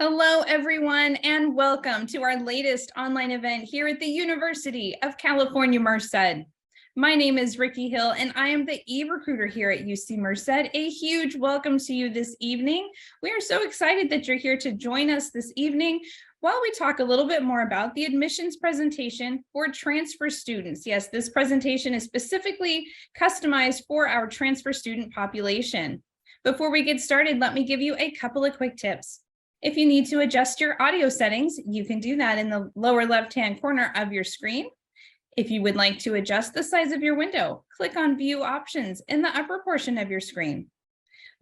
Hello, everyone, and welcome to our latest online event here at the University of California, Merced. My name is Ricky Hill, and I am the e-recruiter here at UC Merced. A huge welcome to you this evening. We are so excited that you're here to join us this evening while we talk a little bit more about the admissions presentation for transfer students. Yes, this presentation is specifically customized for our transfer student population. Before we get started, let me give you a couple of quick tips. If you need to adjust your audio settings, you can do that in the lower left-hand corner of your screen. If you would like to adjust the size of your window, click on View Options in the upper portion of your screen.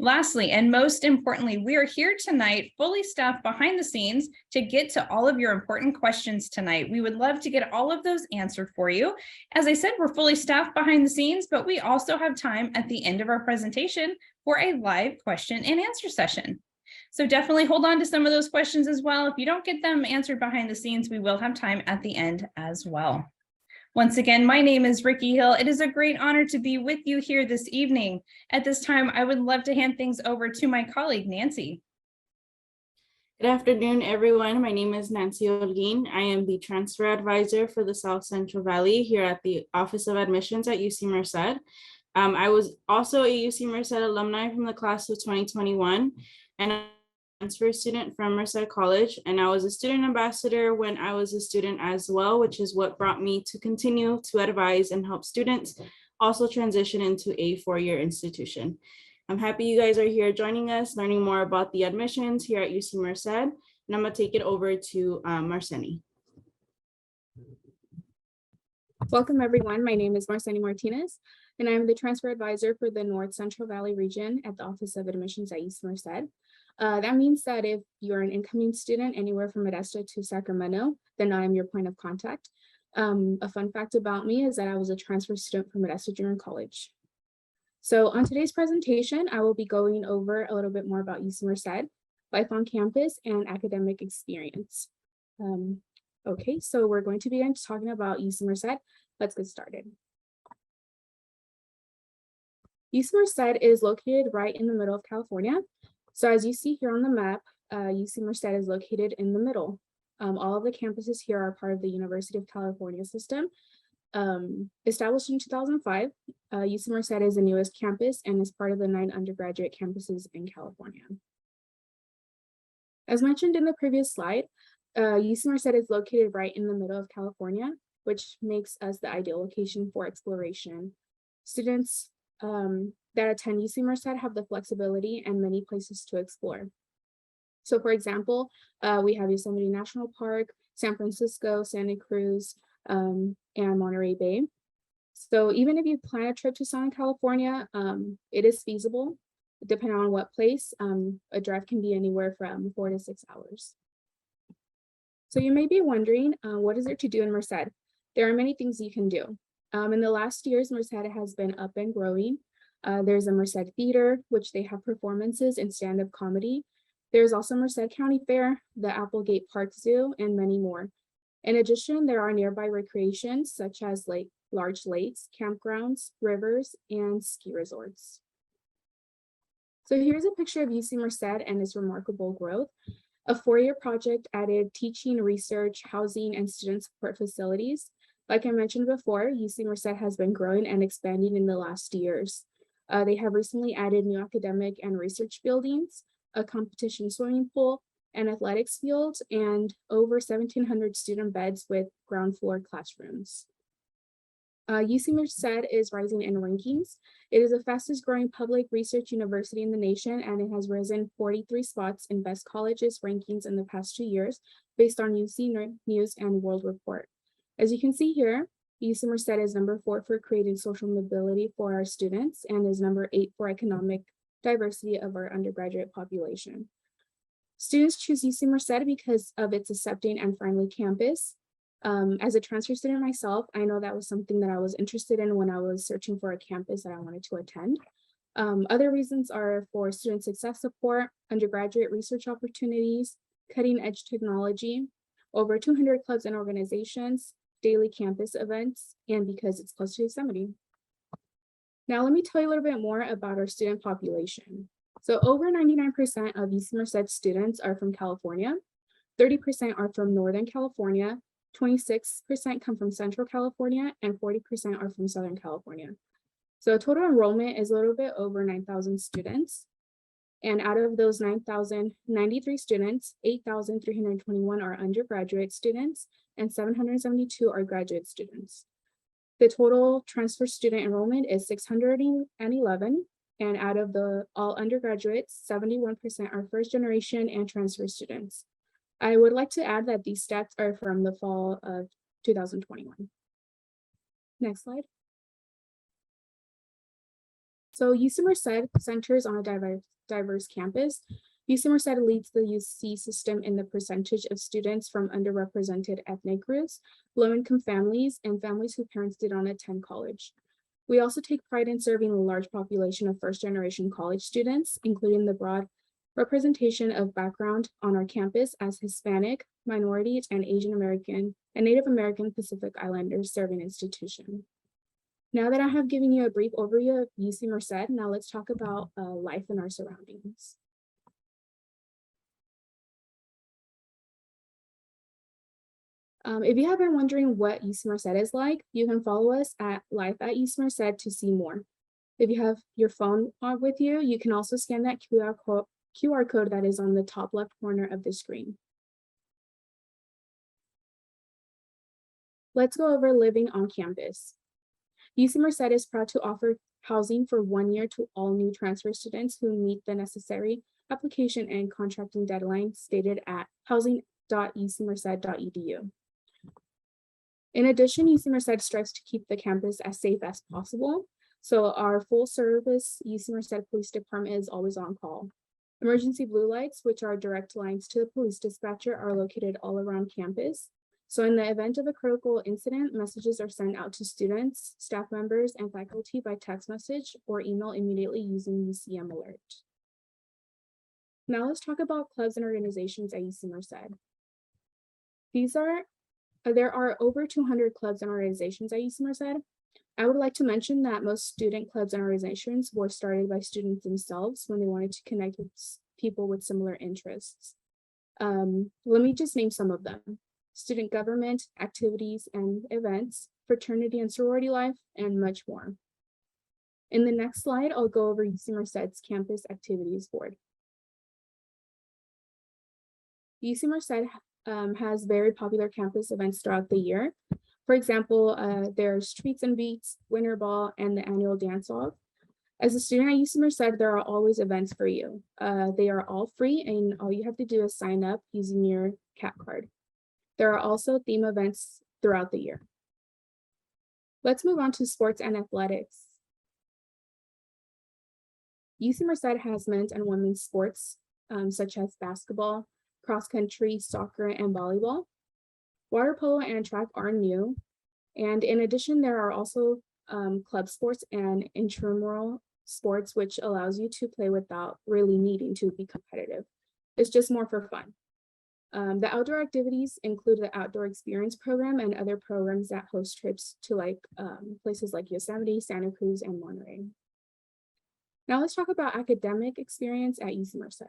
Lastly, and most importantly, we are here tonight fully staffed behind the scenes to get to all of your important questions tonight. We would love to get all of those answered for you. As I said, we're fully staffed behind the scenes, but we also have time at the end of our presentation for a live question and answer session. So definitely hold on to some of those questions as well. If you don't get them answered behind the scenes, we will have time at the end as well. Once again, my name is Ricky Hill. It is a great honor to be with you here this evening. At this time, I would love to hand things over to my colleague, Nancy. Good afternoon, everyone. My name is Nancy Holguin. I am the transfer advisor for the South Central Valley here at the Office of Admissions at UC Merced. I was also a UC Merced alumni from the class of 2021, and I'm a transfer student from Merced College, and I was a student ambassador when I was a student as well, which is what brought me to continue to advise and help students also transition into a four-year institution. I'm happy you guys are here joining us, learning more about the admissions here at UC Merced, and I'm gonna take it over to Marcy. Welcome everyone, my name is Marcy Martinez, and I'm the transfer advisor for the North Central Valley region at the Office of Admissions at UC Merced. That means that if you're an incoming student anywhere from Modesto to Sacramento, then I'm your point of contact. A fun fact about me is that I was a transfer student from Modesto during college. So on today's presentation, I will be going over a little bit more about UC Merced, life on campus, and academic experience. Okay, so we're going to begin talking about UC Merced. Let's get started. UC Merced is located right in the middle of California. So as you see here on the map, UC Merced is located in the middle. All of the campuses here are part of the University of California system. Established in 2005, UC Merced is the newest campus and is part of the 9 undergraduate campuses in California. As mentioned in the previous slide, UC Merced is located right in the middle of California, which makes us the ideal location for exploration. Students that attend UC Merced have the flexibility and many places to explore. So for example, we have Yosemite National Park, San Francisco, Santa Cruz, and Monterey Bay. So even if you plan a trip to Southern California, it is feasible. Depending on what place, a drive can be anywhere from 4 to 6 hours. So you may be wondering, what is there to do in Merced? There are many things you can do. In the last years, Merced has been up and growing. There's a Merced Theater, which they have performances in stand-up comedy. There's also Merced County Fair, the Applegate Park Zoo, and many more. In addition, there are nearby recreations such as large lakes, campgrounds, rivers, and ski resorts. So here's a picture of UC Merced and its remarkable growth. A 4-year project added teaching, research, housing, and student support facilities. Like I mentioned before, UC Merced has been growing and expanding in the last years. They have recently added new academic and research buildings, a competition swimming pool, an athletics field, and over 1,700 student beds with ground floor classrooms. UC Merced is rising in rankings. It is the fastest growing public research university in the nation, and it has risen 43 spots in best colleges rankings in the past 2 years based on UC News and World Report. As you can see here, UC Merced is number 4 for creating social mobility for our students and is number 8 for economic diversity of our undergraduate population. Students choose UC Merced because of its accepting and friendly campus. As a transfer student myself, I know that was something that I was interested in when I was searching for a campus that I wanted to attend. Other reasons are for student success support, undergraduate research opportunities, cutting edge technology, over 200 clubs and organizations, daily campus events, and because it's close to Yosemite. Now let me tell you a little bit more about our student population. So over 99% of UC Merced students are from California, 30% are from Northern California, 26% come from Central California, and 40% are from Southern California. So total enrollment is a little bit over 9,000 students. And out of those 9,093 students, 8,321 are undergraduate students and 772 are graduate students. The total transfer student enrollment is 611. And out of the all undergraduates, 71% are first generation and transfer students. I would like to add that these stats are from the fall of 2021. Next slide. So UC Merced centers on a diverse campus. UC Merced leads the UC system in the percentage of students from underrepresented ethnic groups, low-income families, and families whose parents did not attend college. We also take pride in serving a large population of first-generation college students, including the broad representation of background on our campus as Hispanic, minorities, and Asian American and Native American Pacific Islanders serving institution. Now that I have given you a brief overview of UC Merced, now let's talk about life in our surroundings. If you have been wondering what UC Merced is like, you can follow us at Life at UC Merced to see more. If you have your phone with you, you can also scan that QR code that is on the top left corner of the screen. Let's go over living on campus. UC Merced is proud to offer housing for 1 year to all new transfer students who meet the necessary application and contracting deadline stated at housing.ucmerced.edu. In addition, UC Merced strives to keep the campus as safe as possible. So our full service UC Merced Police Department is always on call. Emergency blue lights, which are direct lines to the police dispatcher, are located all around campus. So in the event of a critical incident, messages are sent out to students, staff members, and faculty by text message or email immediately using UCM Alert. Now let's talk about clubs and organizations at UC Merced. There are over 200 clubs and organizations at UC Merced. I would like to mention that most student clubs and organizations were started by students themselves when they wanted to connect with people with similar interests. Let me just name some of them: student government, activities and events, fraternity and sorority life, and much more. In the next slide, I'll go over UC Merced's campus activities board. UC Merced has very popular campus events throughout the year. For example, there's Treats and Beats, Winter Ball, and the annual dance-off. As a student at UC Merced, there are always events for you. They are all free, and all you have to do is sign up using your CAP card. There are also theme events throughout the year. Let's move on to sports and athletics. UC Merced has men's and women's sports, such as basketball, cross country, soccer, and volleyball. Water polo and track are new. And in addition, there are also club sports and intramural sports, which allows you to play without really needing to be competitive. It's just more for fun. The outdoor activities include the Outdoor Experience Program and other programs that host trips to places like Yosemite, Santa Cruz, and Monterey. Now let's talk about academic experience at UC Merced.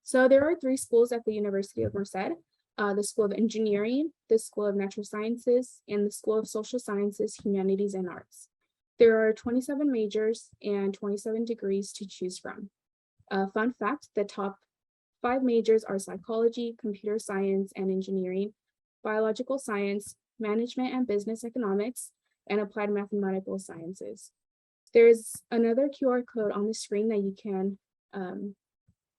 So there are 3 schools at the University of Merced: the School of Engineering, the School of Natural Sciences, and the School of Social Sciences, Humanities, and Arts. There are 27 majors and 27 degrees to choose from. Fun fact, the top 5 majors are psychology, computer science and engineering, biological science, management and business economics, and applied mathematical sciences. There's another QR code on the screen that you can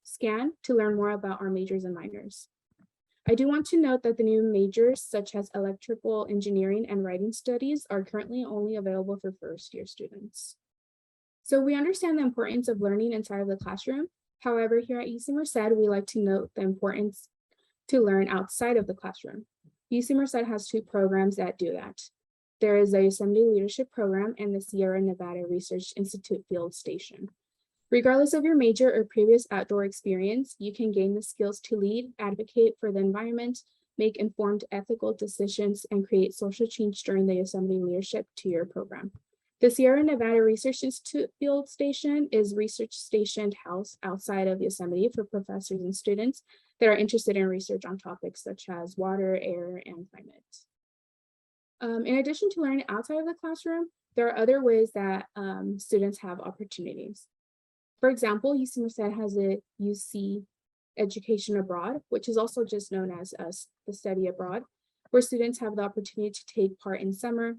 scan to learn more about our majors and minors. I do want to note that the new majors such as electrical engineering and writing studies are currently only available for first-year students. So we understand the importance of learning inside of the classroom. However, here at UC Merced, we like to note the importance to learn outside of the classroom. UC Merced has 2 programs that do that. There is a Yosemite Leadership Program and the Sierra Nevada Research Institute Field Station. Regardless of your major or previous outdoor experience, you can gain the skills to lead, advocate for the environment, make informed ethical decisions, and create social change during the Yosemite Leadership 2-year program. The Sierra Nevada Research Institute Field Station is research stationed house outside of Yosemite for professors and students that are interested in research on topics such as water, air, and climate. In addition to learning outside of the classroom, there are other ways that students have opportunities. For example, UC Merced has a UC Education Abroad, which is also just known as the study abroad, where students have the opportunity to take part in summer,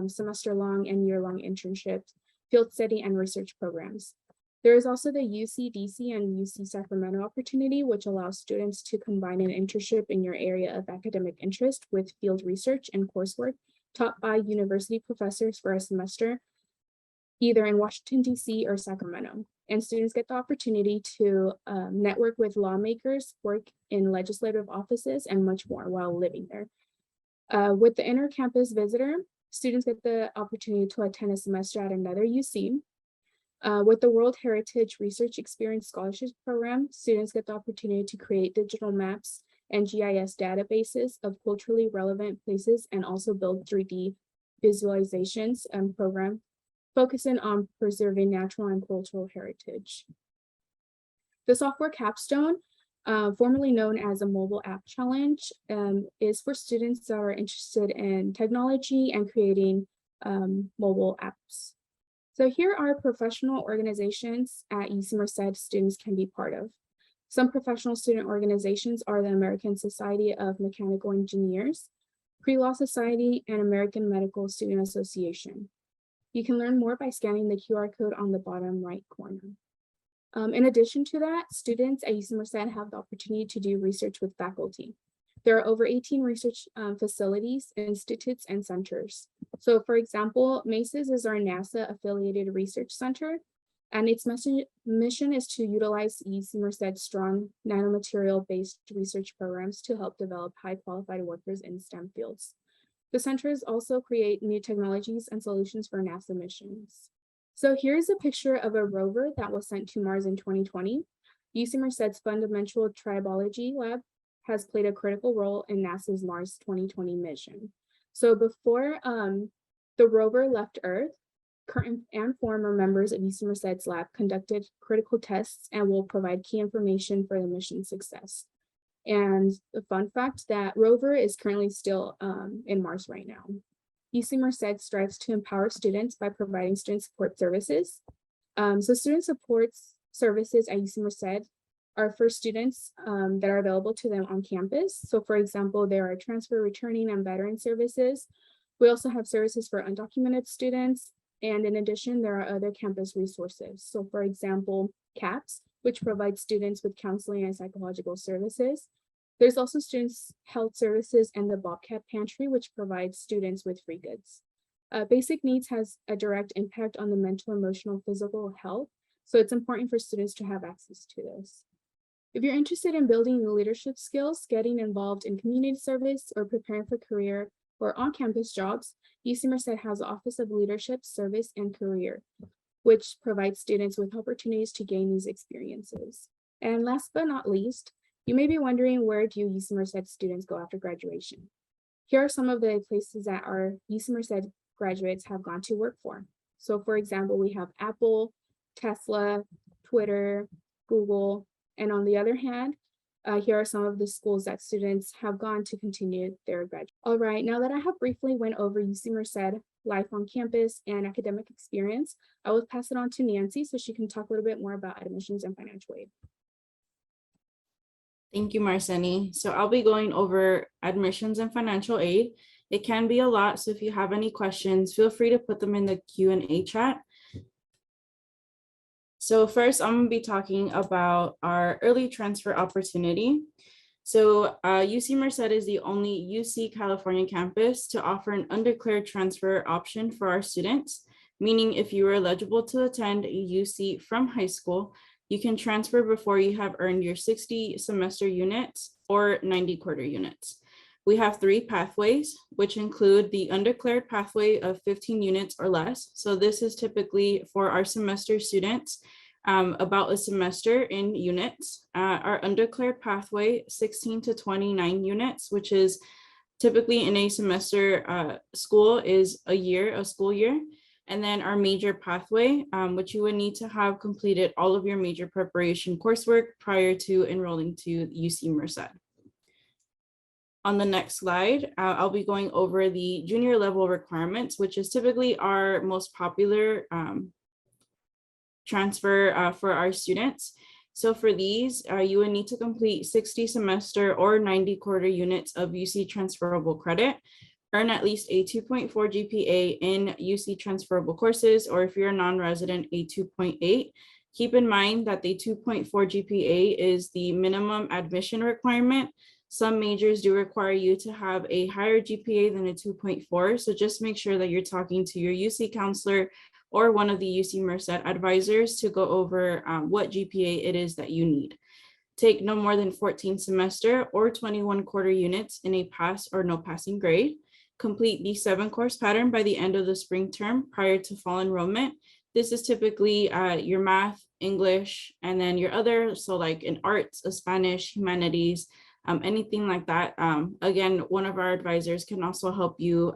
semester-long, and year-long internships, field study, and research programs. There is also the UC DC and UC Sacramento opportunity, which allows students to combine an internship in your area of academic interest with field research and coursework taught by university professors for a semester, either in Washington, DC or Sacramento. And students get the opportunity to network with lawmakers, work in legislative offices, and much more while living there. With the inter-campus visitor, students get the opportunity to attend a semester at another UC. With the World Heritage Research Experience Scholarship Program, students get the opportunity to create digital maps and GIS databases of culturally relevant places and also build 3D visualizations and program focusing on preserving natural and cultural heritage. The software capstone, formerly known as a mobile app challenge, is for students that are interested in technology and creating mobile apps. So here are professional organizations at UC Merced students can be part of. Some professional student organizations are the American Society of Mechanical Engineers, Pre-Law Society, and American Medical Student Association. You can learn more by scanning the QR code on the bottom right corner. In addition to that, students at UC Merced have the opportunity to do research with faculty. There are over 18 research facilities, institutes, and centers. So for example, MESAS is our NASA-affiliated research center, and its mission is to utilize UC Merced's strong nanomaterial-based research programs to help develop high-qualified workers in STEM fields. The centers also create new technologies and solutions for NASA missions. So here's a picture of a rover that was sent to Mars in 2020. UC Merced's Fundamental Tribology Lab has played a critical role in NASA's Mars 2020 mission. So before the rover left Earth, current and former members of UC Merced's lab conducted critical tests and will provide key information for the mission's success. And the fun fact, that rover is currently still in Mars right now. UC Merced strives to empower students by providing student support services. So student support services at UC Merced are for students that are available to them on campus. So for example, there are transfer, returning, and veteran services. We also have services for undocumented students. And in addition, there are other campus resources. So for example, CAPS, which provides students with counseling and psychological services. There's also students' health services and the Bobcat Pantry, which provides students with free goods. Basic needs has a direct impact on the mental, emotional, physical health. So it's important for students to have access to this. If you're interested in building leadership skills, getting involved in community service, or preparing for career or on-campus jobs, UC Merced has the Office of Leadership, Service, and Career, which provides students with opportunities to gain these experiences. And last but not least, you may be wondering, where do UC Merced students go after graduation? Here are some of the places that our UC Merced graduates have gone to work for. So for example, we have Apple, Tesla, Twitter, Google, and on the other hand, here are some of the schools that students have gone to continue their graduation. All right, now that I have briefly went over UC Merced, life on campus, and academic experience, I will pass it on to Nancy so she can talk a little bit more about admissions and financial aid. Thank you, Marcy. So I'll be going over admissions and financial aid. It can be a lot, so if you have any questions, feel free to put them in the Q&A chat. So first, I'm going to be talking about our early transfer opportunity. So UC Merced is the only UC California campus to offer an undeclared transfer option for our students, meaning if you are eligible to attend UC from high school, you can transfer before you have earned your 60 semester units or 90 quarter units. We have 3 pathways, which include the undeclared pathway of 15 units or less. So this is typically for our semester students about a semester in units. Our undeclared pathway, 16 to 29 units, which is typically in a semester school is a school year. And then our major pathway, which you would need to have completed all of your major preparation coursework prior to enrolling to UC Merced. On the next slide, I'll be going over the junior level requirements, which is typically our most popular transfer for our students. So for these, you would need to complete 60 semester or 90 quarter units of UC transferable credit, earn at least a 2.4 GPA in UC transferable courses, or if you're a non-resident, a 2.8. Keep in mind that the 2.4 GPA is the minimum admission requirement. Some majors do require you to have a higher GPA than a 2.4. So just make sure that you're talking to your UC counselor or one of the UC Merced advisors to go over what GPA it is that you need. Take no more than 14 semester or 21 quarter units in a pass or no passing grade. Complete the 7-course pattern by the end of the spring term prior to fall enrollment. This is typically your math, English, and then your other, so like in arts, Spanish, humanities, anything like that. Again, one of our advisors can also help you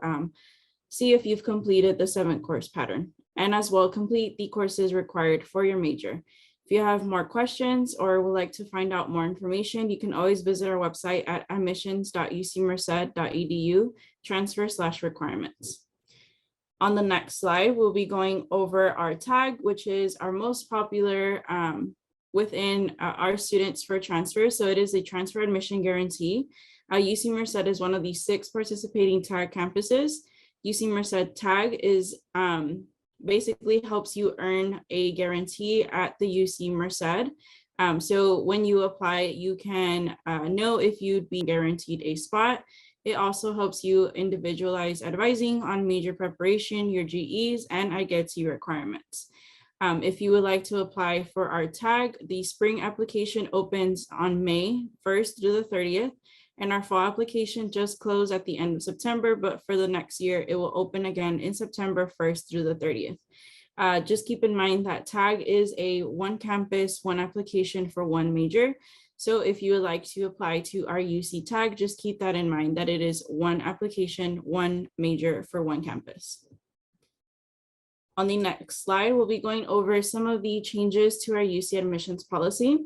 see if you've completed the 7-course pattern, and as well complete the courses required for your major. If you have more questions or would like to find out more information, you can always visit our website at admissions.ucmerced.edu, transfer/requirements. On the next slide, we'll be going over our tag, which is our most popular within our students for transfer. So it is a transfer admission guarantee. UC Merced is one of the 6 participating tag campuses. UC Merced tag is basically helps you earn a guarantee at the UC Merced. So when you apply, you can know if you'd be guaranteed a spot. It also helps you individualize advising on major preparation, your GEs, and IGETC requirements. If you would like to apply for our tag, the spring application opens on May 1st through the 30th. And our fall application just closed at the end of September, but for the next year, it will open again in September 1st through the 30th. Just keep in mind that tag is a one campus, one application for one major. So if you would like to apply to our UC tag, just keep that in mind that it is one application, one major for one campus. On the next slide, we'll be going over some of the changes to our UC admissions policy.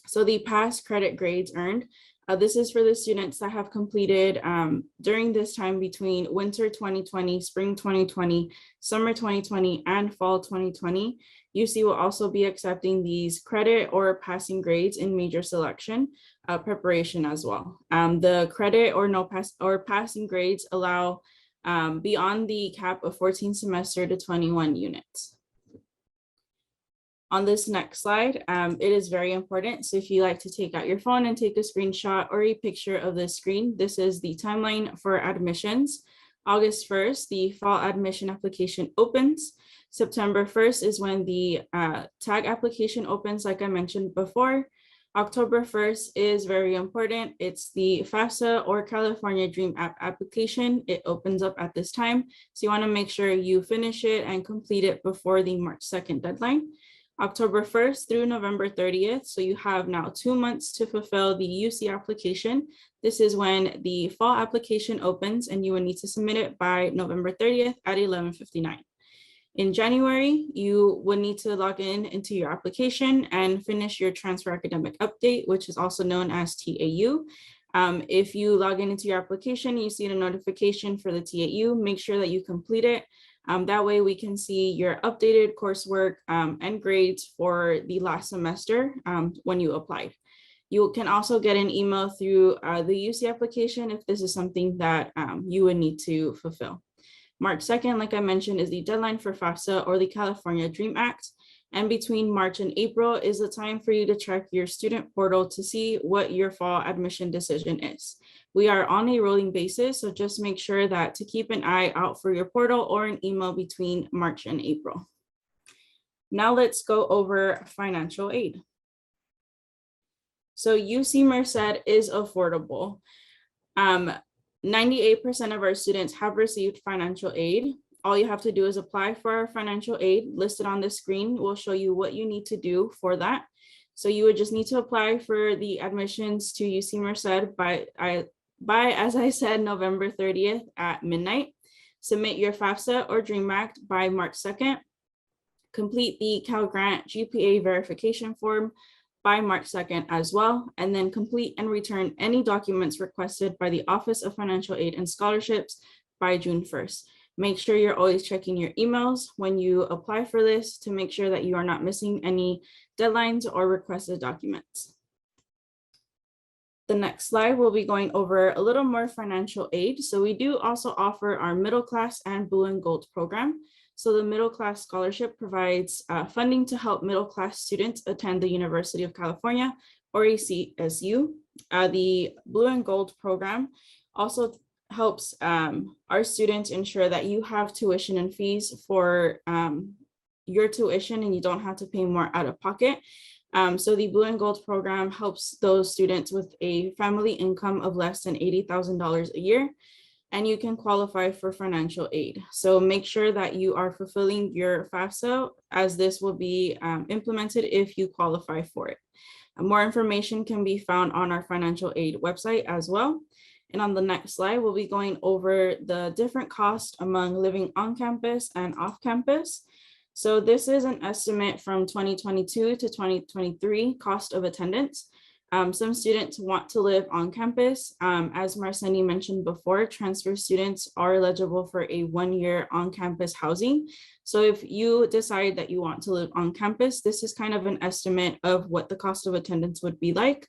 So the past credit grades earned. This is for the students that have completed during this time between winter 2020, spring 2020, summer 2020, and fall 2020. UC will also be accepting these credit or passing grades in major selection preparation as well. The credit or no pass or passing grades allow beyond the cap of 14 semester to 21 units. On this next slide, it is very important. So if you like to take out your phone and take a screenshot or a picture of the screen, this is the timeline for admissions. August 1st, the fall admission application opens. September 1st is when the tag application opens, like I mentioned before. October 1st is very important. It's the FAFSA or California Dream App application. It opens up at this time. So you want to make sure you finish it and complete it before the March 2nd deadline. October 1st through November 30th. So you have now 2 months to fulfill the UC application. This is when the fall application opens and you will need to submit it by November 30th at 11:59. In January, you would need to log into your application and finish your transfer academic update, which is also known as TAU. If you log into your application, you see a notification for the TAU, make sure that you complete it. That way we can see your updated coursework and grades for the last semester when you applied. You can also get an email through the UC application if this is something that you would need to fulfill. March 2nd, like I mentioned, is the deadline for FAFSA or the California Dream Act. And between March and April is the time for you to check your student portal to see what your fall admission decision is. We are on a rolling basis, so just make sure that to keep an eye out for your portal or an email between March and April. Now let's go over financial aid. So UC Merced is affordable. 98% of our students have received financial aid. all you have to do is apply for our financial aid listed on the screen. We'll show you what you need to do for that. So you would just need to apply for the admissions to UC Merced by, as I said, November 30th at midnight. Submit your FAFSA or DREAM Act by March 2nd. Complete the Cal Grant GPA verification form by March 2nd as well, and then complete and return any documents requested by the Office of Financial Aid and Scholarships by June 1st. Make sure you're always checking your emails when you apply for this to make sure that you are not missing any deadlines or requested documents. The next slide, we'll be going over a little more financial aid. So we do also offer our middle class and blue and gold program. So the middle class scholarship provides funding to help middle class students attend the University of California or ACSU. The blue and gold program also helps our students ensure that you have tuition and fees for your tuition and you don't have to pay more out of pocket. So the Blue and Gold program helps those students with a family income of less than $80,000 a year, and you can qualify for financial aid. So make sure that you are fulfilling your FAFSA, as this will be implemented if you qualify for it. More information can be found on our financial aid website as well. And on the next slide, we'll be going over the different costs among living on campus and off campus. So this is an estimate from 2022 to 2023 cost of attendance. Some students want to live on campus. As Marcy mentioned before, transfer students are eligible for a 1-year on-campus housing. So if you decide that you want to live on campus, this is kind of an estimate of what the cost of attendance would be like.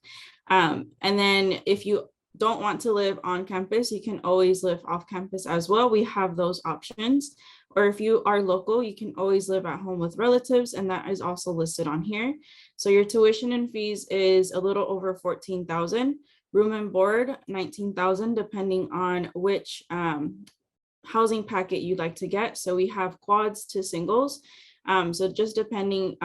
And then if you don't want to live on campus, you can always live off campus as well. We have those options. Or if you are local, you can always live at home with relatives, and that is also listed on here. So your tuition and fees is a little over $14,000, room and board $19,000, depending on which housing packet you'd like to get. So we have quads to singles. So just depending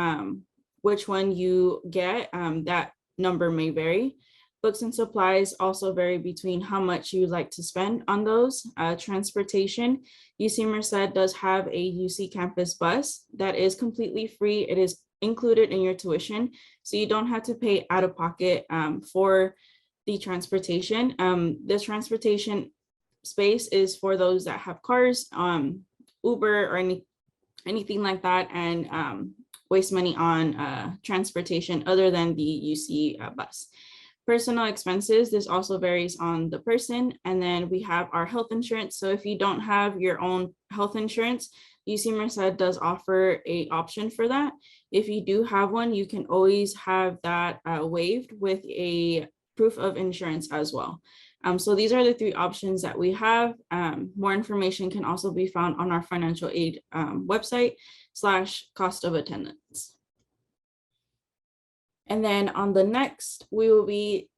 which one you get, that number may vary. Books and supplies also vary between how much you'd like to spend on those. Transportation, UC Merced does have a UC campus bus that is completely free. It is included in your tuition, so you don't have to pay out of pocket for the transportation. This transportation space is for those that have cars, Uber or anything like that, and waste money on transportation other than the UC bus. Personal expenses, this also varies on the person. And then we have our health insurance. So if you don't have your own health insurance, UC Merced does offer an option for that. If you do have one, you can always have that waived with a proof of insurance as well. So these are the 3 options that we have. More information can also be found on our financial aid website /cost of attendance. And then on the next, we will be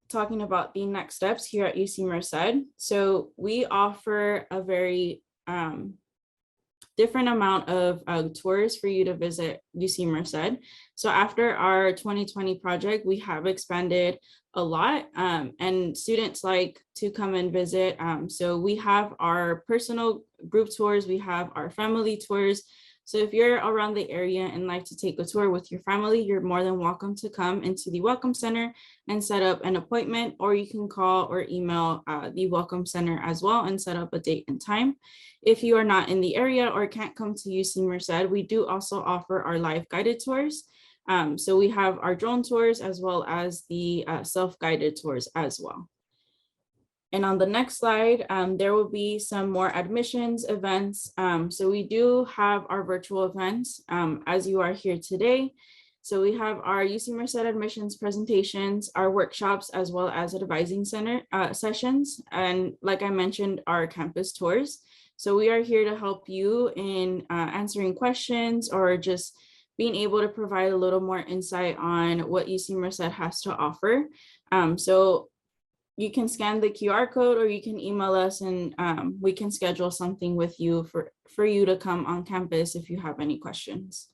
talking about the next steps here at UC Merced. So we offer a very different amount of tours for you to visit UC Merced. So after our 2020 project, we have expanded a lot, and students like to come and visit. So we have our personal group tours, we have our family tours. So if you're around the area and like to take a tour with your family, you're more than welcome to come into the Welcome Center and set up an appointment, or you can call or email the Welcome Center as well and set up a date and time. If you are not in the area or can't come to UC Merced, we do also offer our live guided tours. So we have our drone tours as well as the self-guided tours as well. And on the next slide, there will be some more admissions events. So we do have our virtual events as you are here today. So we have our UC Merced admissions presentations, our workshops, as well as advising center sessions. And like I mentioned, our campus tours. So we are here to help you in answering questions or just being able to provide a little more insight on what UC Merced has to offer. So you can scan the QR code or you can email us, and we can schedule something with you for you to come on campus if you have any questions.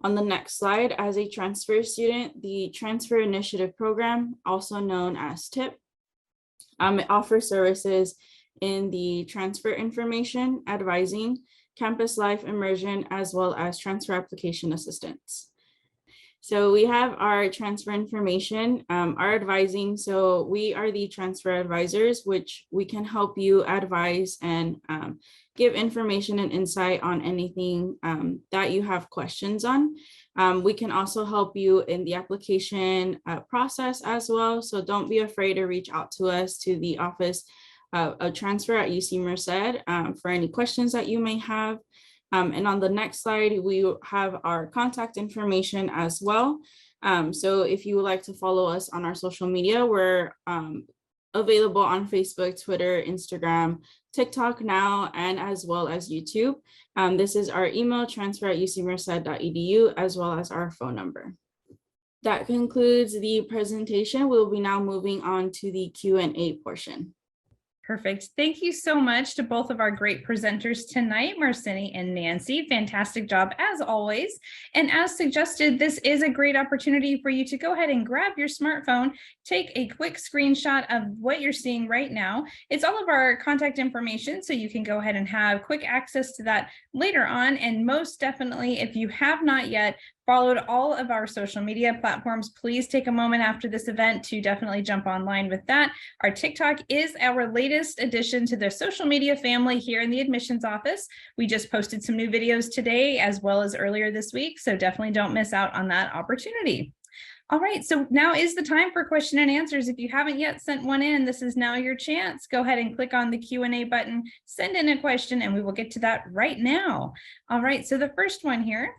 On the next slide, as a transfer student, the Transfer Initiative Program, also known as TIP, it offers services in the transfer information, advising, campus life immersion, as well as transfer application assistance. So we have our transfer information, our advising. So we are the transfer advisors, which we can help you advise and give information and insight on anything that you have questions on. We can also help you in the application process as well. So don't be afraid to reach out to us, to the office of transfer at UC Merced for any questions that you may have. And on the next slide, we have our contact information as well. So if you would like to follow us on our social media, we're available on Facebook, Twitter, Instagram, TikTok now, and as well as YouTube. This is our email, transfer@ucmerced.edu, as well as our phone number. That concludes the presentation. We'll be now moving on to the Q&A portion. Perfect. Thank you so much to both of our great presenters tonight, Marcy and Nancy. Fantastic job as always. And as suggested, this is a great opportunity for you to go ahead and grab your smartphone, take a quick screenshot of what you're seeing right now. It's all of our contact information, so you can go ahead and have quick access to that later on. And most definitely, if you have not yet followed all of our social media platforms, please take a moment after this event to definitely jump online with that. Our TikTok is our latest addition to the social media family here in the admissions office. We just posted some new videos today as well as earlier this week, so definitely don't miss out on that opportunity. All right, so now is the time for question and answers. If you haven't yet sent one in, this is now your chance. Go ahead and click on the Q&A button, send in a question, and we will get to that right now. All right, so the first one here.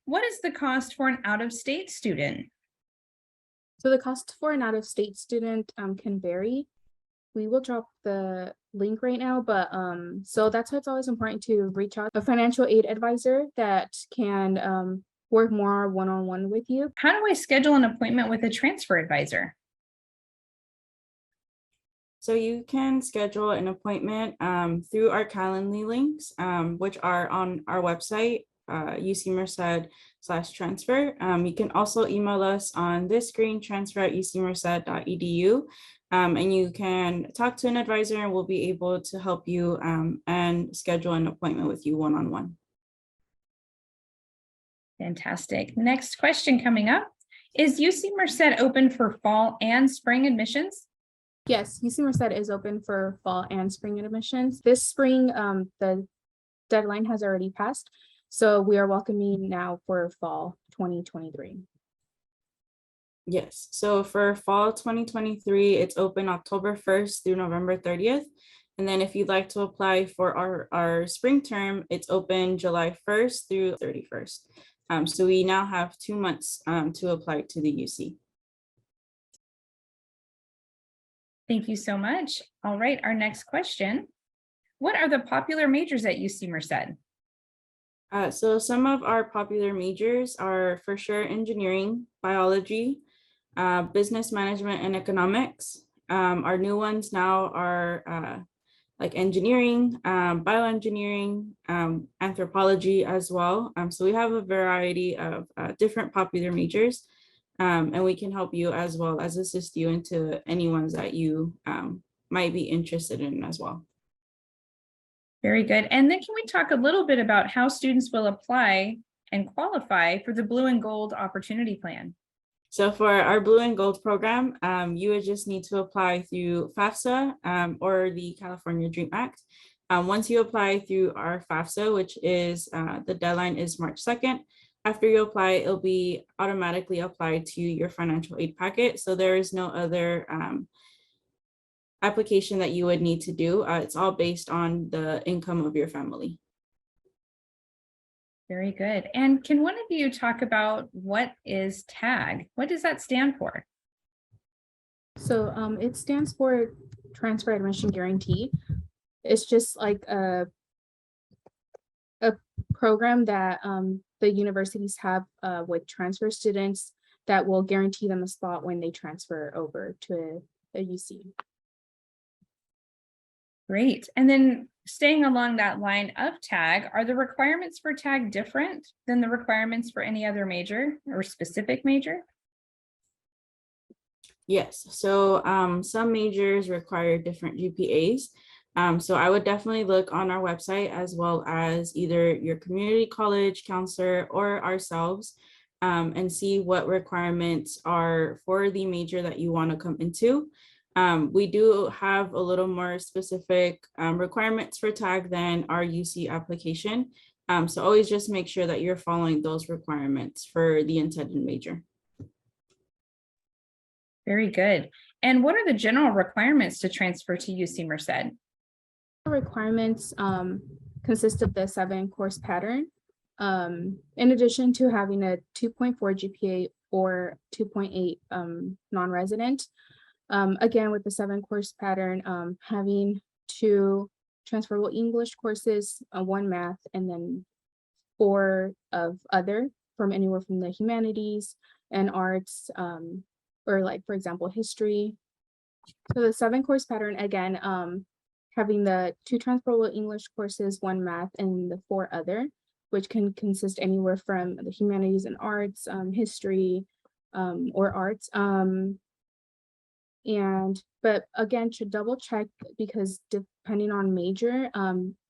What is the cost for an out-of-state student? So the cost for an out-of-state student can vary. We will drop the link right now, but so that's why it's always important to reach out to a financial aid advisor that can work more one-on-one with you. How do I schedule an appointment with a transfer advisor? So you can schedule an appointment through our Calendly links, which are on our website, UC Merced/transfer. You can also email us on this screen, transfer@ucmerced.edu, and you can talk to an advisor and we'll be able to help you and schedule an appointment with you one-on-one. Fantastic. Next question coming up. Is UC Merced open for fall and spring admissions? Yes, UC Merced is open for fall and spring admissions. This spring, the deadline has already passed, so we are welcoming now for fall 2023. Yes, so for fall 2023, it's open October 1st through November 30th. And then if you'd like to apply for our spring term, it's open July 1st through 31st. So we now have 2 months to apply to the UC. Thank you so much. All right, our next question. What are the popular majors at UC Merced? So some of our popular majors are for sure engineering, biology, business management, and economics. Our new ones now are like engineering, bioengineering, anthropology as well. So we have a variety of different popular majors, and we can help you as well as assist you into any ones that you might be interested in as well. Very good. And then can we talk a little bit about how students will apply and qualify for the Blue and Gold Opportunity Plan? So for our Blue and Gold program, you would just need to apply through FAFSA or the California DREAM Act. Once you apply through our FAFSA, which is the deadline is March 2nd, after you apply, it'll be automatically applied to your financial aid packet. So there is no other application that you would need to do. It's all based on the income of your family. Very good. And can one of you talk about what is TAG? What does that stand for? So it stands for Transfer Admission Guarantee. It's just like a program that the universities have with transfer students that will guarantee them a spot when they transfer over to a UC. Great. And then staying along that line of TAG, are the requirements for TAG different than the requirements for any other major or specific major? Yes, so some majors require different GPAs. So I would definitely look on our website as well as either your community college counselor or ourselves and see what requirements are for the major that you want to come into. We do have a little more specific requirements for TAG than our UC application. So always just make sure that you're following those requirements for the intended major. Very good. And what are the general requirements to transfer to UC Merced? Requirements consist of the 7-course pattern. In addition to having a 2.4 GPA or 2.8 non-resident. Again, with the 7-course pattern, having 2 transferable English courses, 1 math, and then 4 of other from anywhere from the humanities and arts, or like, for example, history. So the 7-course pattern, again, having the 2 transferable English courses, 1 math, and the 4 other, which can consist anywhere from the humanities and arts, history, or arts. But again, to double check, because depending on major,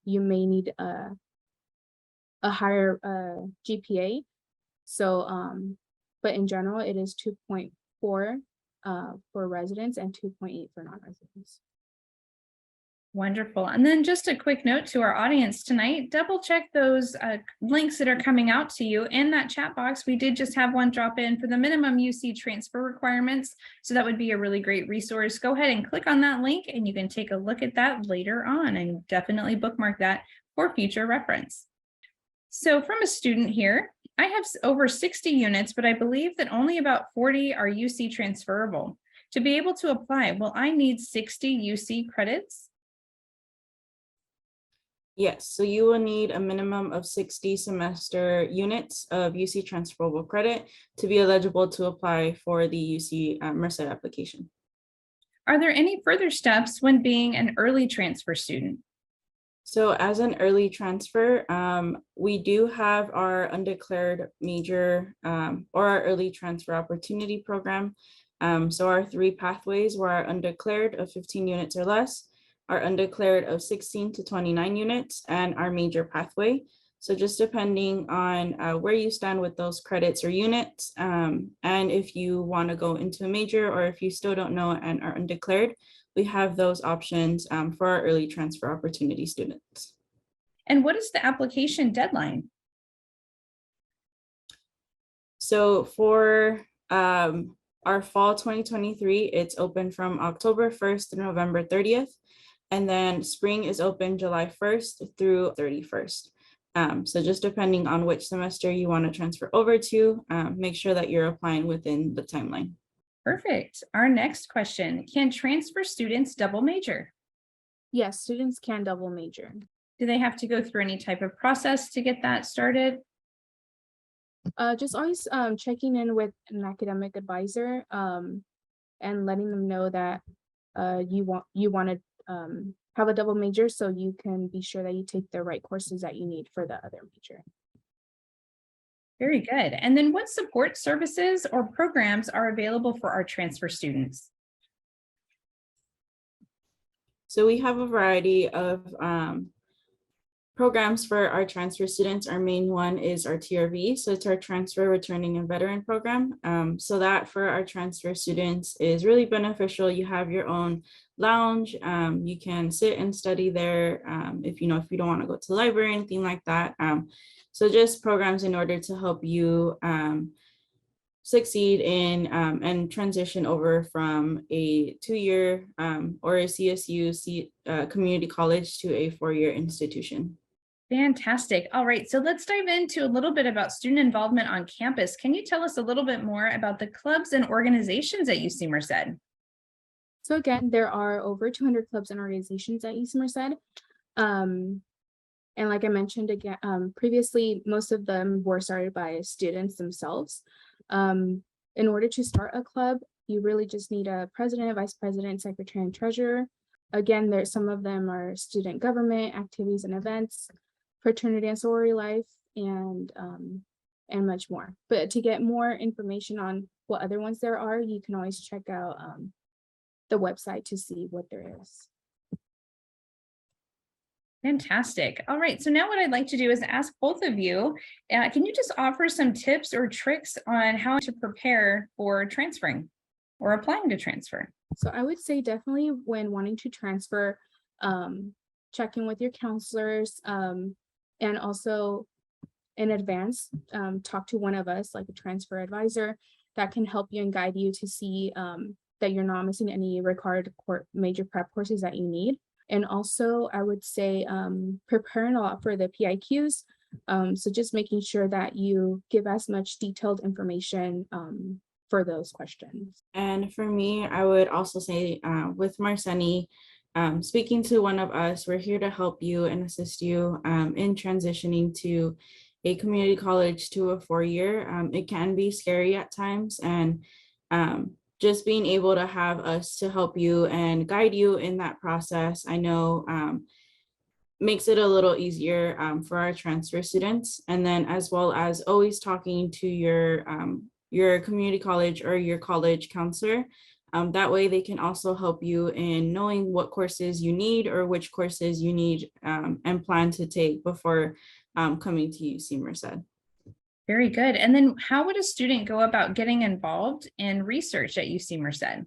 you may need a higher GPA. So, but in general, it is 2.4 for residents and 2.8 for non-residents. Wonderful. And then just a quick note to our audience tonight, double check those links that are coming out to you in that chat box. We did just have one drop in for the minimum UC transfer requirements. So that would be a really great resource. Go ahead and click on that link and you can take a look at that later on and definitely bookmark that for future reference. So from a student here, I have over 60 units, but I believe that only about 40 are UC transferable. To be able to apply, will I need 60 UC credits? Yes, so you will need a minimum of 60 semester units of UC transferable credit to be eligible to apply for the UC Merced application. Are there any further steps when being an early transfer student? So as an early transfer, we do have our undeclared major or our early transfer opportunity program. So our 3 pathways were our undeclared of 15 units or less, our undeclared of 16 to 29 units, and our major pathway. So just depending on where you stand with those credits or units, and if you want to go into a major or if you still don't know and are undeclared, we have those options for our early transfer opportunity students. And what is the application deadline? So for our fall 2023, it's open from October 1st to November 30th. And then spring is open July 1st through 31st. So just depending on which semester you want to transfer over to, make sure that you're applying within the timeline. Perfect. Our next question, can transfer students double major? Yes, students can double major. Do they have to go through any type of process to get that started? Just always checking in with an academic advisor and letting them know that you want to have a double major, so you can be sure that you take the right courses that you need for the other major. Very good. And then what support services or programs are available for our transfer students? So we have a variety of programs for our transfer students. Our main one is our TRV. So it's our Transfer Returning and Veteran Program. So that for our transfer students is really beneficial. You have your own lounge. You can sit and study there if you don't want to go to the library or anything like that. So just programs in order to help you succeed in and transition over from a 2-year or a CSU community college to a 4-year institution. Fantastic. All right, so let's dive into a little bit about student involvement on campus. Can you tell us a little bit more about the clubs and organizations at UC Merced? So again, there are over 200 clubs and organizations at UC Merced. And like I mentioned again previously, most of them were started by students themselves. In order to start a club, you really just need a president, vice president, secretary, and treasurer. Again, some of them are student government, activities and events, fraternity and sorority life, and much more. But to get more information on what other ones there are, you can always check out the website to see what there is. Fantastic. All right. So now what I'd like to do is ask both of you, can you just offer some tips or tricks on how to prepare for transferring or applying to transfer? So I would say definitely when wanting to transfer, check in with your counselors, and also in advance, talk to one of us, like a transfer advisor, that can help you and guide you to see that you're not missing any required major prep courses that you need. And also, I would say preparing a lot for the PIQs. So just making sure that you give as much detailed information for those questions. And for me, I would also say with Marcy, speaking to one of us, we're here to help you and assist you in transitioning to a community college to a 4-year. It can be scary at times, and just being able to have us to help you and guide you in that process, I know makes it a little easier for our transfer students. And then as well as always talking to your community college or your college counselor. That way they can also help you in knowing what courses you need or which courses you need and plan to take before coming to UC Merced. Very good. And then how would a student go about getting involved in research at UC Merced?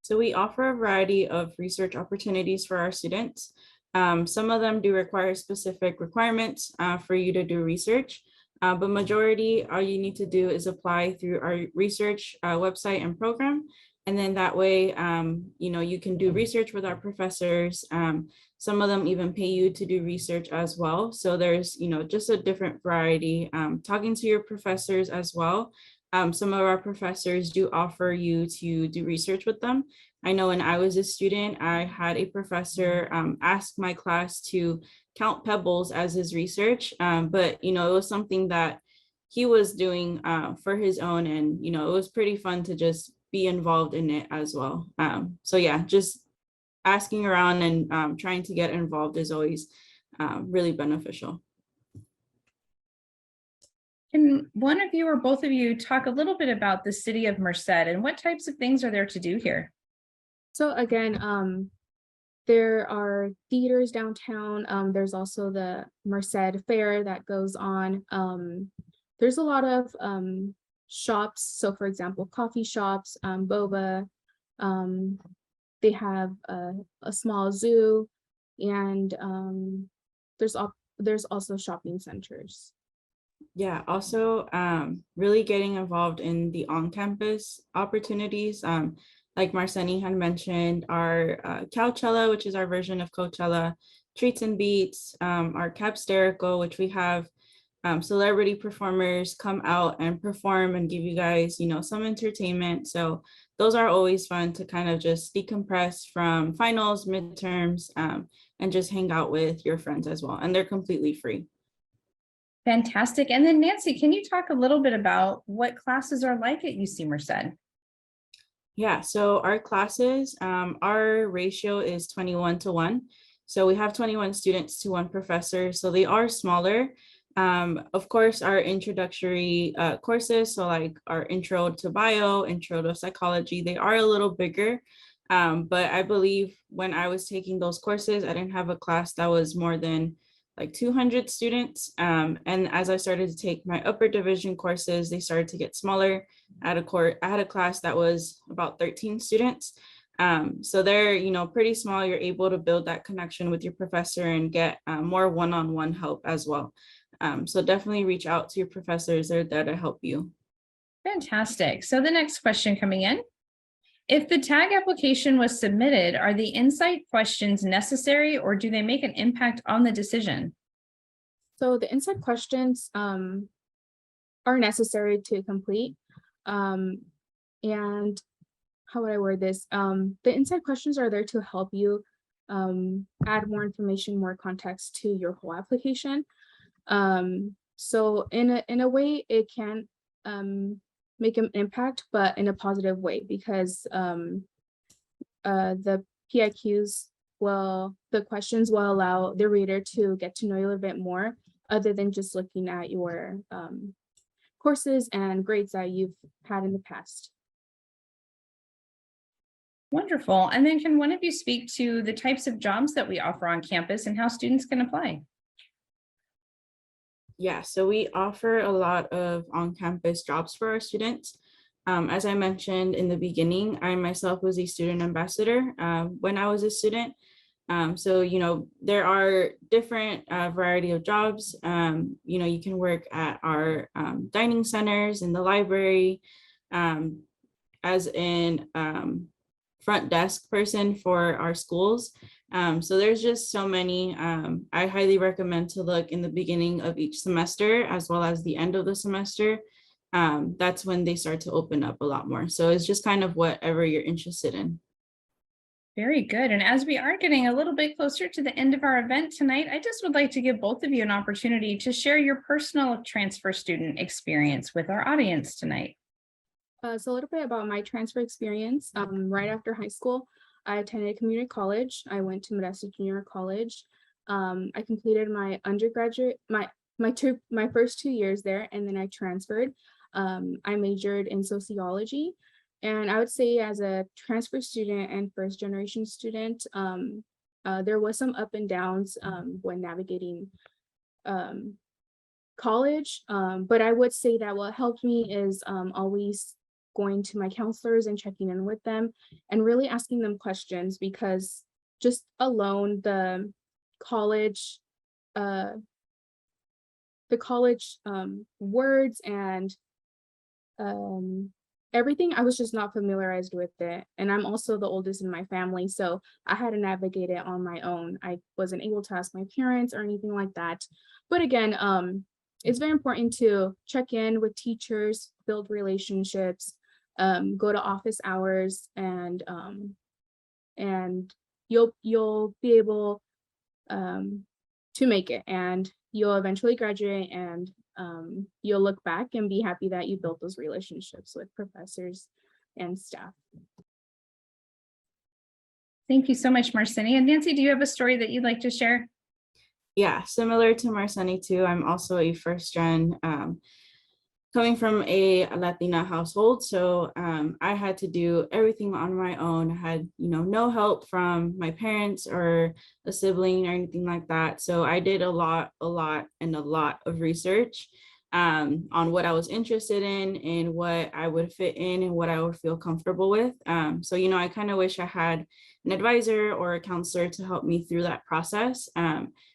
So we offer a variety of research opportunities for our students. Some of them do require specific requirements for you to do research, but majority, all you need to do is apply through our research website and program. And then that way, you can do research with our professors. Some of them even pay you to do research as well. So there's, just a different variety. Talking to your professors as well. Some of our professors do offer you to do research with them. I know when I was a student, I had a professor ask my class to count pebbles as his research, but it was something that he was doing for his own, and it was pretty fun to just be involved in it as well. So yeah, just asking around and trying to get involved is always really beneficial. Can one of you or both of you talk a little bit about the city of Merced and what types of things are there to do here? So again, there are theaters downtown. There's also the Merced Fair that goes on. There's a lot of shops. So for example, coffee shops, boba. They have a small zoo, and there's also shopping centers. Yeah, also really getting involved in the on-campus opportunities. Like Marcy had mentioned, our Coachella, which is our version of Coachella, Treats and Beats, our Capsterical, which we have celebrity performers come out and perform and give you guys, some entertainment. So those are always fun to kind of just decompress from finals, midterms, and just hang out with your friends as well. And they're completely free. Fantastic. And then Nancy, can you talk a little bit about what classes are like at UC Merced? Yeah, so our classes, our ratio is 21-1. So we have 21 students to 1 professor. So they are smaller. Of course, our introductory courses, so like our intro to bio, intro to psychology, they are a little bigger. But I believe when I was taking those courses, I didn't have a class that was more than like 200 students. And as I started to take my upper division courses, they started to get smaller. I had a class that was about 13 students. So they're, pretty small. You're able to build that connection with your professor and get more one-on-one help as well. So definitely reach out to your professors. They're there to help you. Fantastic. So the next question coming in. If the tag application was submitted, are the insight questions necessary or do they make an impact on the decision? So the insight questions are necessary to complete. And how would I word this? The insight questions are there to help you add more information, more context to your whole application. So in a way, it can make an impact, but in a positive way, because the PIQs the questions will allow the reader to get to know you a little bit more, other than just looking at your courses and grades that you've had in the past. Wonderful. And then can one of you speak to the types of jobs that we offer on campus and how students can apply? Yeah, so we offer a lot of on-campus jobs for our students. As I mentioned in the beginning, I myself was a student ambassador when I was a student. So, there are different variety of jobs. You can work at our dining centers, in the library, as in front desk person for our schools. So there's just so many. I highly recommend to look in the beginning of each semester as well as the end of the semester. That's when they start to open up a lot more. So it's just kind of whatever you're interested in. Very good. And as we are getting a little bit closer to the end of our event tonight, I just would like to give both of you an opportunity to share your personal transfer student experience with our audience tonight. So a little bit about my transfer experience. Right after high school, I attended community college. I went to Modesto Junior College. I completed my undergraduate, my first 2 years there, and then I transferred. I majored in sociology. And I would say as a transfer student and first generation student, there was some up and downs when navigating college. But I would say that what helped me is always going to my counselors and checking in with them and really asking them questions, because just alone the college words and everything, I was just not familiarized with it. And I'm also the oldest in my family, so I had to navigate it on my own. I wasn't able to ask my parents or anything like that. But again, it's very important to check in with teachers, build relationships, go to office hours, and you'll be able to make it, and you'll eventually graduate, and you'll look back and be happy that you built those relationships with professors and staff. Thank you so much, Marcy. And Nancy, do you have a story that you'd like to share? Yeah, similar to Marcy too. I'm also a first gen coming from a Latina household. So I had to do everything on my own. I had, no help from my parents or a sibling or anything like that. So I did a lot of research on what I was interested in and what I would fit in and what I would feel comfortable with. So, I kind of wish I had an advisor or a counselor to help me through that process.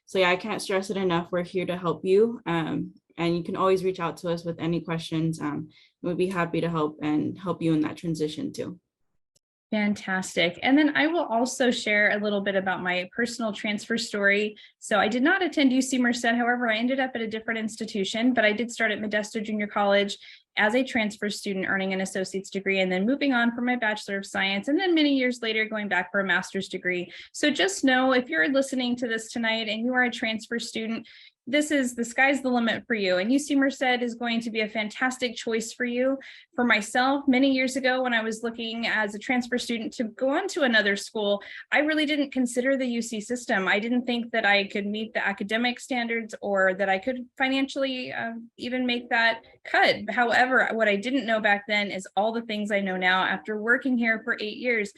So yeah, I can't stress it enough. We're here to help you. And you can always reach out to us with any questions. We'd be happy to help you in that transition too. Fantastic. And then I will also share a little bit about my personal transfer story. So I did not attend UC Merced. However, I ended up at a different institution, but I did start at Modesto Junior College as a transfer student, earning an associate's degree, and then moving on for my Bachelor of Science. And then many years later, going back for a master's degree. So just know, if you're listening to this tonight and you are a transfer student, the sky's the limit for you. And UC Merced is going to be a fantastic choice for you. For myself, many years ago, when I was looking as a transfer student to go on to another school, I really didn't consider the UC system. I didn't think that I could meet the academic standards or that I could financially even make that cut. However, what I didn't know back then is all the things I know now after working here for 8 years.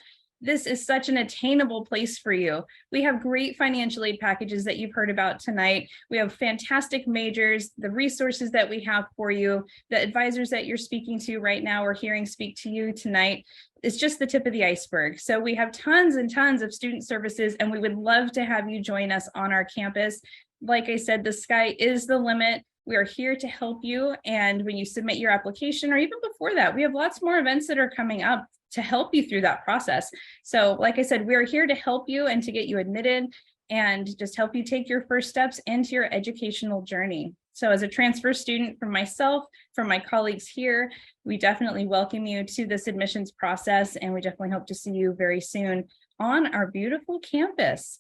This is such an attainable place for you. We have great financial aid packages that you've heard about tonight. We have fantastic majors, the resources that we have for you, the advisors that you're speaking to right now or hearing speak to you tonight. It's just the tip of the iceberg. So we have tons and tons of student services, and we would love to have you join us on our campus. Like I said, the sky is the limit. We are here to help you. And when you submit your application, or even before that, we have lots more events that are coming up to help you through that process. So like I said, we're here to help you and to get you admitted and just help you take your first steps into your educational journey. So as a transfer student, from myself, from my colleagues here, we definitely welcome you to this admissions process, and we definitely hope to see you very soon on our beautiful campus.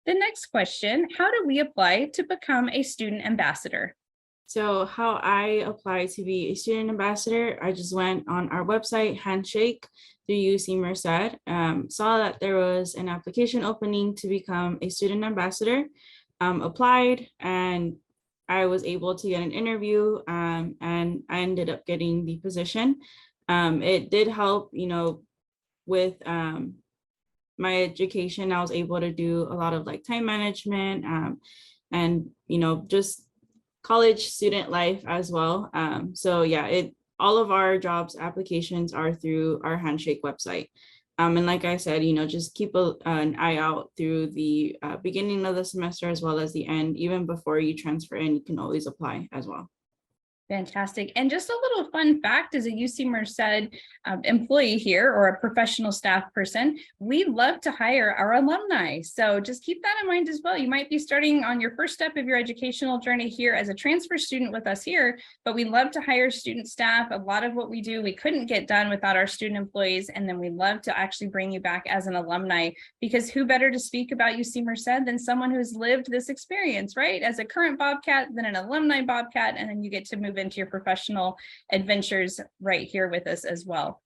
The next question, how do we apply to become a student ambassador? So how I applied to be a student ambassador, I just went on our website, Handshake, through UC Merced, saw that there was an application opening to become a student ambassador, applied, and I was able to get an interview, and I ended up getting the position. It did help, with my education, I was able to do a lot of like time management and, just college student life as well. So yeah, all of our jobs applications are through our Handshake website. And like I said, just keep an eye out through the beginning of the semester as well as the end. Even before you transfer in, you can always apply as well. Fantastic. And just a little fun fact, as a UC Merced employee here or a professional staff person, we love to hire our alumni. So just keep that in mind as well. You might be starting on your first step of your educational journey here as a transfer student with us here, but we love to hire student staff. A lot of what we do, we couldn't get done without our student employees. And then we love to actually bring you back as an alumni, because who better to speak about UC Merced than someone who's lived this experience, right? As a current Bobcat, then an alumni Bobcat, and then you get to move into your professional adventures right here with us as well.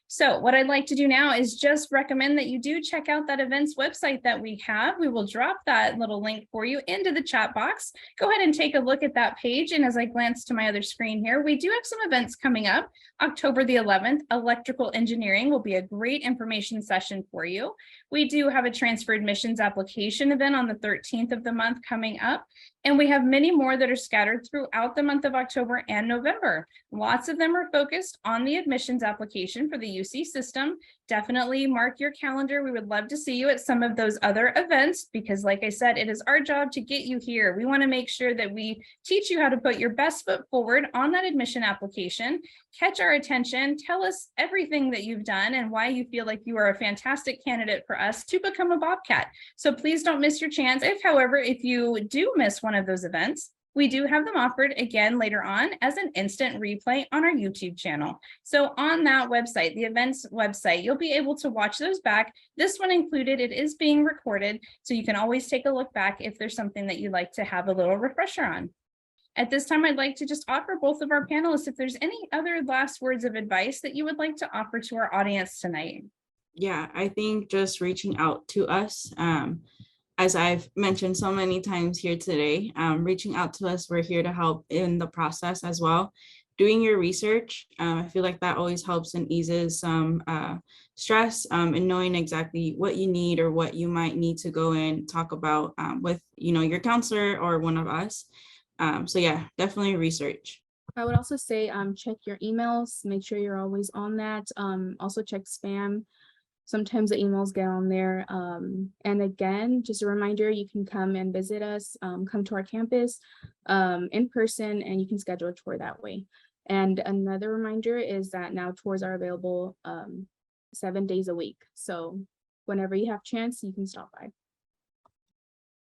So what I'd like to do now is just recommend that you do check out that events website that we have. We will drop that little link for you into the chat box. Go ahead and take a look at that page. And as I glance to my other screen here, we do have some events coming up. October the 11th, electrical engineering will be a great information session for you. We do have a transfer admissions application event on the 13th of the month coming up. And we have many more that are scattered throughout the month of October and November. Lots of them are focused on the admissions application for the UC system. Definitely mark your calendar. We would love to see you at some of those other events, because like I said, it is our job to get you here. We want to make sure that we teach you how to put your best foot forward on that admission application, catch our attention, tell us everything that you've done and why you feel like you are a fantastic candidate for us to become a Bobcat. So please don't miss your chance. However, if you do miss one of those events, we do have them offered again later on as an instant replay on our YouTube channel. So on that website, the events website, you'll be able to watch those back. This one included, it is being recorded, so you can always take a look back if there's something that you'd like to have a little refresher on. At this time, I'd like to just offer both of our panelists if there's any other last words of advice that you would like to offer to our audience tonight. Yeah, I think just reaching out to us. As I've mentioned so many times here today, reaching out to us, we're here to help in the process as well. Doing your research, I feel like that always helps and eases some stress and knowing exactly what you need or what you might need to go and talk about with your counselor or one of us. So yeah, definitely research. I would also say check your emails, make sure you're always on that. Also check spam. Sometimes the emails get on there. And again, just a reminder, you can come and visit us, come to our campus in person, and you can schedule a tour that way. And another reminder is that now tours are available 7 days a week. So whenever you have chance, you can stop by.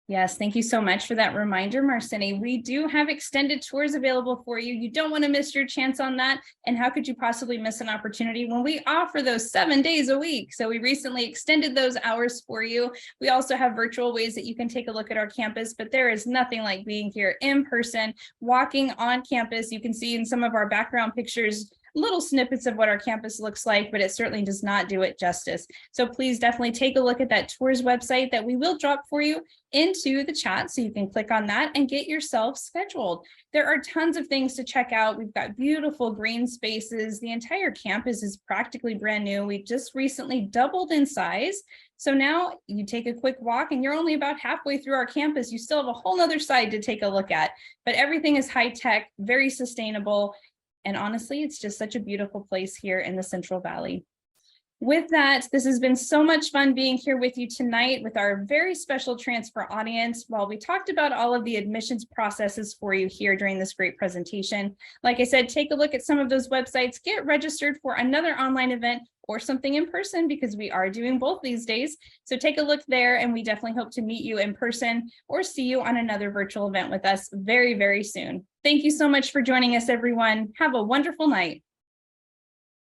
Yes, thank you so much for that reminder, Marcy. We do have extended tours available for you. You don't want to miss your chance on that. And how could you possibly miss an opportunity when we offer those 7 days a week? So we recently extended those hours for you. We also have virtual ways that you can take a look at our campus, but there is nothing like being here in person, walking on campus. You can see in some of our background pictures little snippets of what our campus looks like, but it certainly does not do it justice. So please definitely take a look at that tours website that we will drop for you into the chat, so you can click on that and get yourself scheduled. There are tons of things to check out. We've got beautiful green spaces. The entire campus is practically brand new. We just recently doubled in size. So now you take a quick walk and you're only about halfway through our campus. You still have a whole nother side to take a look at, but everything is high tech, very sustainable. And honestly, it's just such a beautiful place here in the Central Valley. With that, this has been so much fun being here with you tonight with our very special transfer audience while we talked about all of the admissions processes for you here during this great presentation. Like I said, take a look at some of those websites, get registered for another online event or something in person, because we are doing both these days. So take a look there, and we definitely hope to meet you in person or see you on another virtual event with us very, very soon. Thank you so much for joining us, everyone. Have a wonderful night.